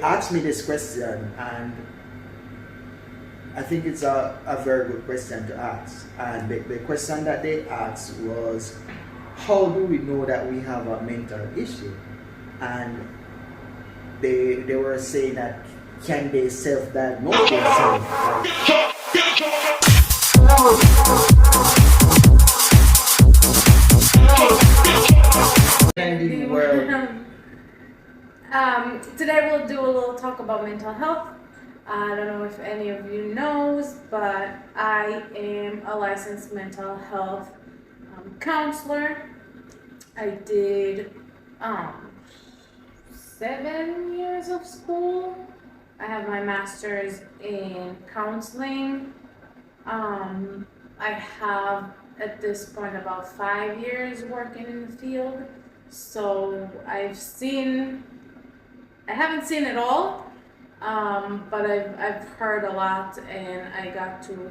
asked me this question, and I think it's a very good question to ask. And the question that they asked was, how do we know that we have a mental issue? And they were saying that, can they self-diagnose themselves? Today we'll do a little talk about mental health. I don't know if any of you knows, but I am a licensed mental health counselor. I did 7 years of school. I have my master's in counseling. I have at this point about 5 years working in the field. So I haven't seen it all, but I've heard a lot, and I got to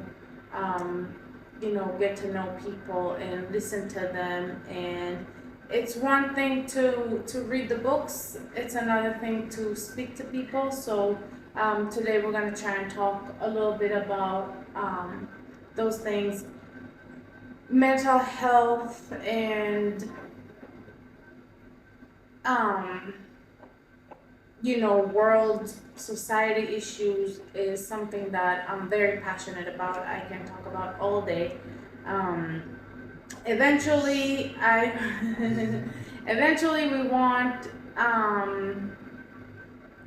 get to know people and listen to them. And it's one thing to read the books, it's another thing to speak to people. So today we're going to try and talk a little bit about those things, mental health, and world society issues is something that I'm very passionate about. I can talk about all day. Eventually we want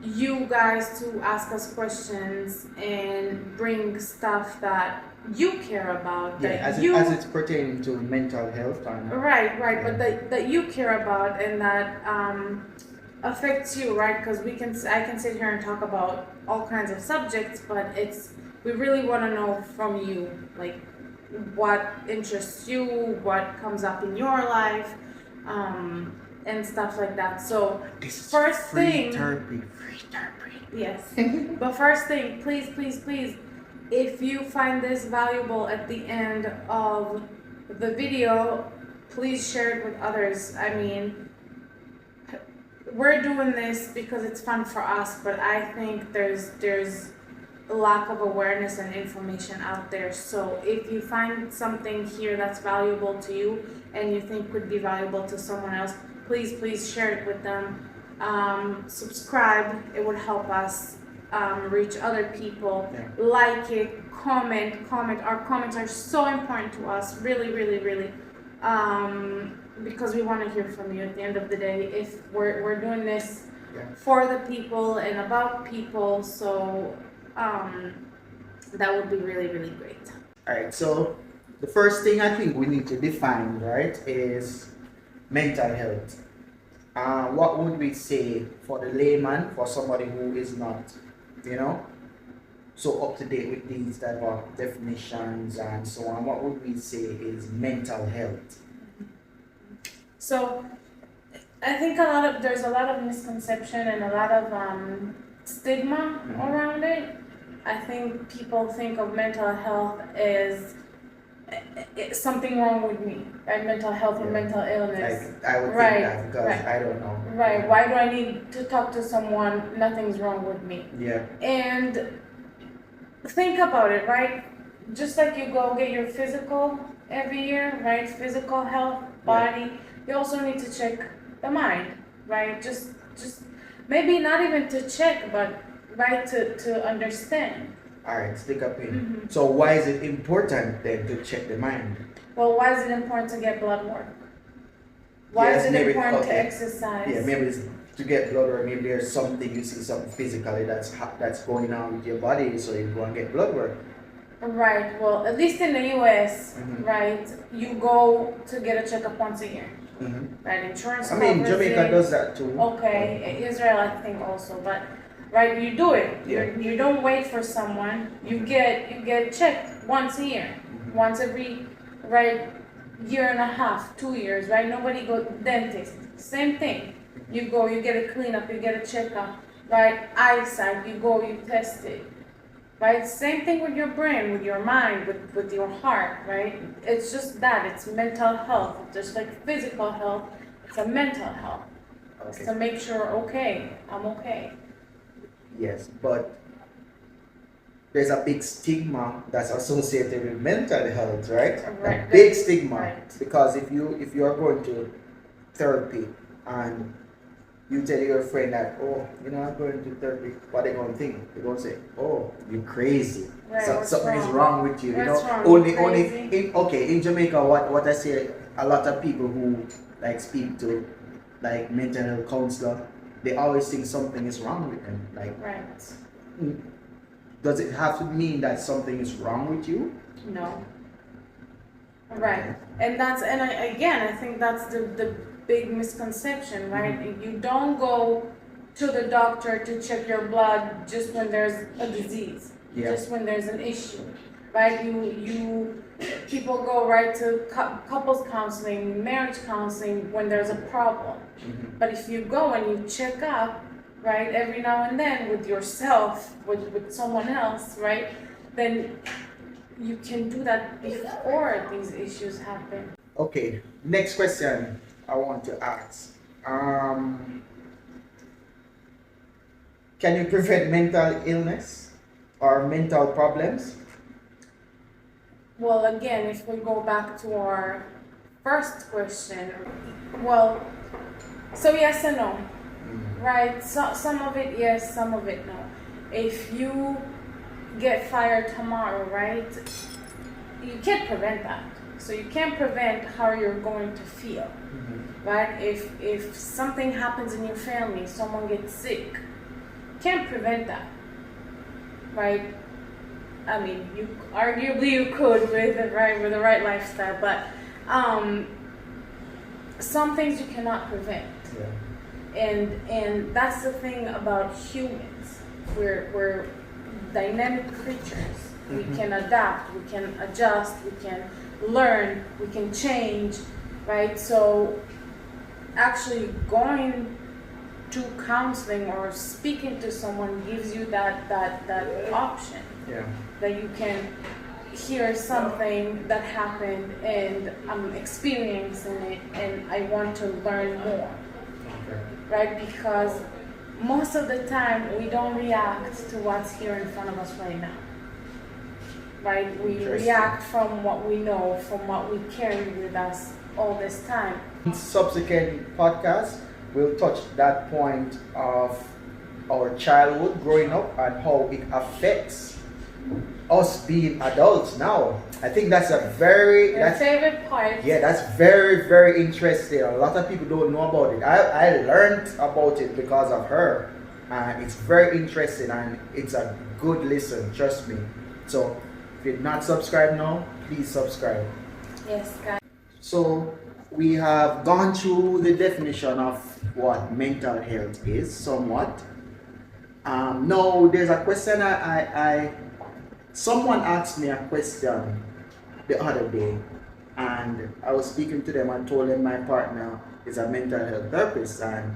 you guys to ask us questions and bring stuff that you care about, as it's pertaining to mental health. Right, yeah. But that you care about and that affects you, right? Because I can sit here and talk about all kinds of subjects, but we really want to know from you, like, what interests you, what comes up in your life, and stuff like that. So first thing, free therapy. Yes. But first thing, please, if you find this valuable at the end of the video, please share it with others. I mean, we're doing this because it's fun for us, but I think there's a lack of awareness and information out there. So if you find something here that's valuable to you and you think could be valuable to someone else, please share it with them. Subscribe, it would help us reach other people. Yeah. Like it, comment. Our comments are so important to us, really, because we want to hear from you at the end of the day. If we're doing this for the people and about people, so that would be really great. All right, so the first thing I think we need to define, right, is mental health. What would we say for the layman, for somebody who is not, so up to date with these type of definitions and so on? What would we say is mental health? So I think there's a lot of misconception and a lot of stigma around it. I think people think of mental health as something wrong with me, right? Mental health or mental illness. I would think that because I don't know. Right. Why do I need to talk to someone? Nothing's wrong with me. Yeah. And think about it, right? Just like you go get your physical every year, right? Physical health, body. Yeah. You also need to check the mind, right? Just maybe not even to check, but right to understand. All right, stick up in. Mm-hmm. So why is it important then to check the mind? Well, why is it important to get blood work? Why is it important to exercise? Yeah, maybe it's to get blood work. Maybe there's something, you see something physically that's going on with your body, so you go and get blood work. Right. Well, at least in the US, right, you go to get a checkup once a year. Mm-hmm. Right, insurance. I mean, Jamaica does that too. Okay, Israel I think also, but right, you do it. Yeah. You don't wait for someone. You get checked once a year, once every year and a half, 2 years. Right, nobody go dentist. Same thing. You go, you get a cleanup, you get a checkup. Right, eyesight. You go, you test it. Right, same thing with your brain, with your mind, with your heart. Right, it's just that it's mental health, just like physical health. It's a mental health. Okay. To make sure, I'm okay. Yes, but there's a big stigma that's associated with mental health, right? Right. A big stigma. Right. Because if you are going to therapy and you tell your friend that, oh, I'm going to therapy, what they gonna think? They're gonna say, oh, you're crazy. Right, Something is wrong? wrong with you. What's wrong? Only Crazy? in Jamaica, what I say, a lot of people who like speak to like mental health counselor, they always think something is wrong with them. Like, Right. does it have to mean that something is wrong with you? No. Right. And I think that's the big misconception, right? You don't go to the doctor to check your blood just when there's a disease, just when there's an issue, right? You people go right to couples counseling, marriage counseling when there's a problem. But if you go and you check up, right, every now and then with yourself, with someone else, right, then you can do that before these issues happen. Okay, next question I want to ask. Can you prevent mental illness or mental problems? Well, again, if we go back to our first question, well, so yes and no, right? So, some of it yes, some of it no. If you get fired tomorrow, right, you can't prevent that. So you can't prevent how you're going to feel, right? If something happens in your family, someone gets sick, can't prevent that, right? I mean, arguably you could with the right lifestyle, but some things you cannot prevent. Yeah. And that's the thing about humans. We're dynamic creatures. We can adapt, we can adjust, we can learn, we can change, right? So actually going to counseling or speaking to someone gives you that option. Yeah. That you can hear something that happened and I'm experiencing it and I want to learn more. Okay. Right? Because most of the time we don't react to what's here in front of us right now. Right? We react from what we know, from what we carry with us all this time. In subsequent podcasts, we'll touch that point of our childhood growing up and how it affects us being adults now. I think that's a Your favorite part. Yeah, that's very, very interesting. A lot of people don't know about it. I learned about it because of her, and it's very interesting and it's a good listen, trust me. So if you're not subscribed now, please subscribe. Yes, guys. So we have gone through the definition of what mental health is somewhat. Now there's a question someone asked me a question the other day, and I was speaking to them and told them my partner is a mental health therapist, and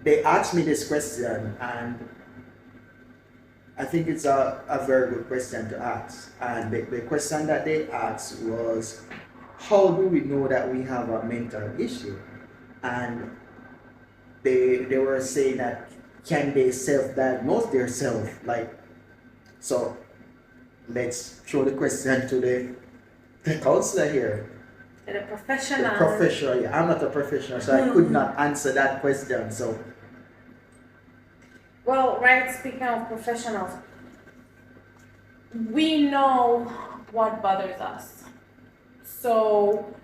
they asked me this question, and I think it's a very good question to ask. And the question that they asked was, how do we know that we have a mental issue? And they were saying that, can they self-diagnose themselves? So let's throw the question to the counselor here. The professional. The professional, yeah. I'm not a professional, so I could not answer that question. So, well, right, speaking of professionals, we know what bothers us. So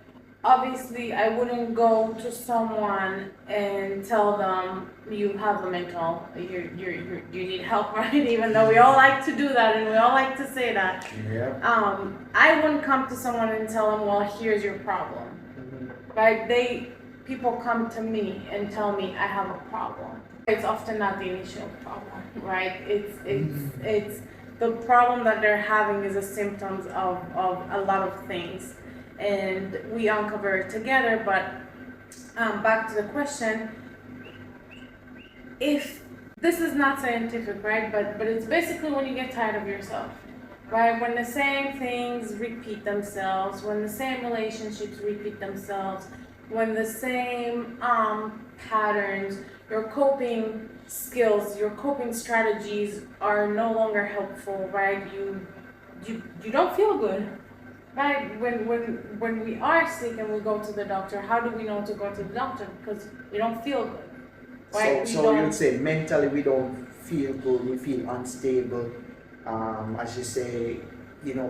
obviously I wouldn't go to someone and tell them you have a mental, you need help, right? Even though we all like to do that and we all like to say that. yeah. I wouldn't come to someone and tell them, well, here's your problem, right? People come to me and tell me I have a problem. It's often not the initial problem, right? It's the problem that they're having is a symptoms of a lot of things, and we uncover it together. But back to the question, if this is not scientific, right? But it's basically when you get tired of yourself, right? When the same things repeat themselves, when the same relationships repeat themselves, when the same patterns, your coping skills, your coping strategies are no longer helpful, right? You don't feel good, right? When we are sick and we go to the doctor, how do we know to go to the doctor? Because we don't feel good, right? So you'd say mentally we don't feel good, we feel unstable. As you say,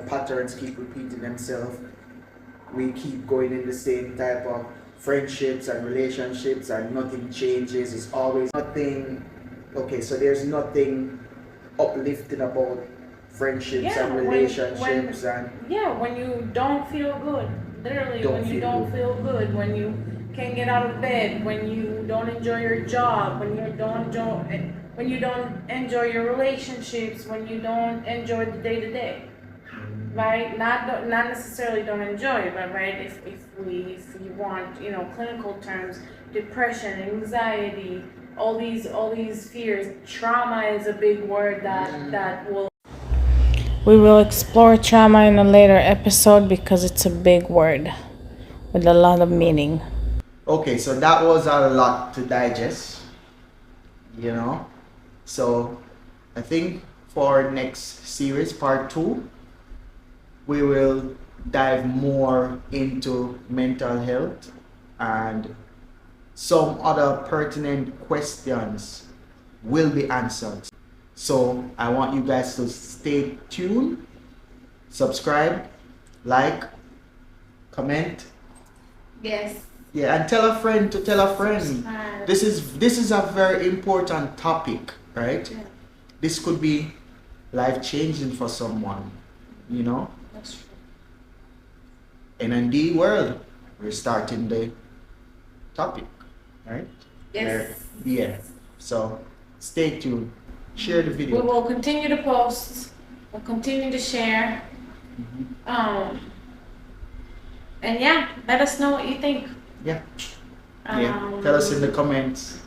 patterns keep repeating themselves. We keep going in the same type of friendships and relationships, and nothing changes. It's always nothing. Okay, so there's nothing uplifting about friendships and relationships when you don't feel good, literally, Don't when you feel don't good. feel good, when you can't get out of bed, when you don't enjoy your job, when you don't enjoy your relationships, when you don't enjoy the day to day, right? Not necessarily don't enjoy it, but right, if you want, clinical terms, depression, anxiety, all these fears, trauma is a big word that will. We will explore trauma in a later episode because it's a big word with a lot of meaning. Okay, so that was a lot to digest, So I think for next series, part 2, we will dive more into mental health and some other pertinent questions will be answered. So I want you guys to stay tuned, subscribe, like, comment. Yes. Yeah, and tell a friend to tell a friend. Subscribe. This is a very important topic, right? Yeah. This could be life changing for someone, That's true. And in the world, we're starting the topic, right? Yes. Yeah. So stay tuned. Share the We video. will continue to post. We'll continue to share. And yeah, let us know what you think. Yeah. Tell us in the comments.